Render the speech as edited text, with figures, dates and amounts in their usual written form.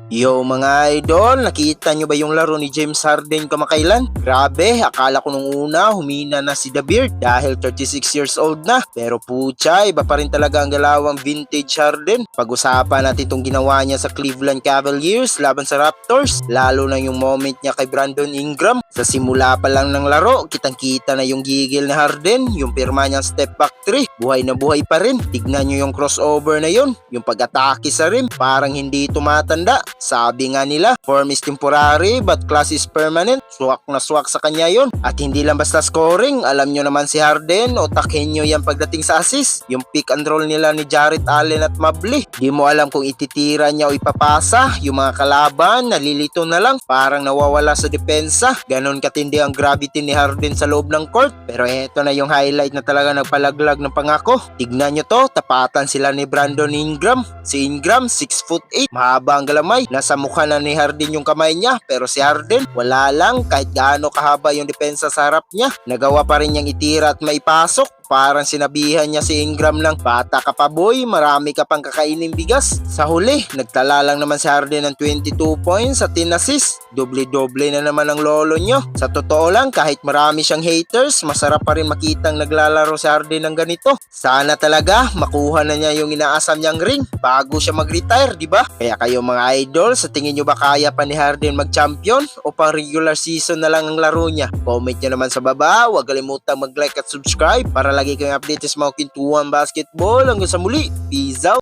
Yo mga idol, nakita nyo ba yung laro ni James Harden kamakailan? Grabe, akala ko nung una humina na si The Beard dahil 36 years old na. Pero pucha, iba pa rin talaga ang galawang vintage Harden. Pag-usapan natin itong ginawa niya sa Cleveland Cavaliers laban sa Raptors. Lalo na yung moment niya kay Brandon Ingram. Sa simula pa lang ng laro, kitang-kita na yung gigil ni Harden, yung pirma niyang step back 3. Buhay na buhay pa rin. Tignan nyo yung crossover na yun, yung pag-atake sa rim, parang hindi tumatanda. Sabi nga nila, form is temporary but class is permanent. Swak na swak sa kanya yon. At hindi lang basta scoring, alam nyo naman si Harden, otakin nyo yan pagdating sa assist. Yung pick and roll nila ni Jarrett Allen at Mobley. Di mo alam kung ititira niya o ipapasa. Yung mga kalaban, nalilito na lang, parang nawawala sa depensa. Ganon katindi ang gravity ni Harden sa loob ng court. Pero eto na yung highlight na talaga nagpalaglag ng pangako. Tignan nyo to, tapatan sila ni Brandon Ingram. Si Ingram, 6'8", mahaba ang galamay. Nasa mukha na ni Harden yung kamay niya, pero si Harden wala lang, kahit gaano kahaba yung depensa sa harap niya. Nagawa pa rin niyang itira at maipasok. Parang sinabihan niya si Ingram lang, bata ka pa boy, marami ka pang kakaining bigas. Sa huli, nagtala lang naman si Harden ng 22 points at 10 assists. Doble-doble na naman ang lolo nyo. Sa totoo lang, kahit marami siyang haters, masarap pa rin makitang naglalaro si Harden ng ganito. Sana talaga makuha na niya yung inaasam niyang ring bago siya mag-retire, di ba? Kaya kayo mga idol, sa tingin nyo ba kaya pa ni Harden mag-champion o pang regular season na lang ang laro niya? Comment nyo naman sa baba, huwag kalimutang mag-like at subscribe para lagi kayong update sa mga kintuhan basketball. Hanggang sa muli, peace out!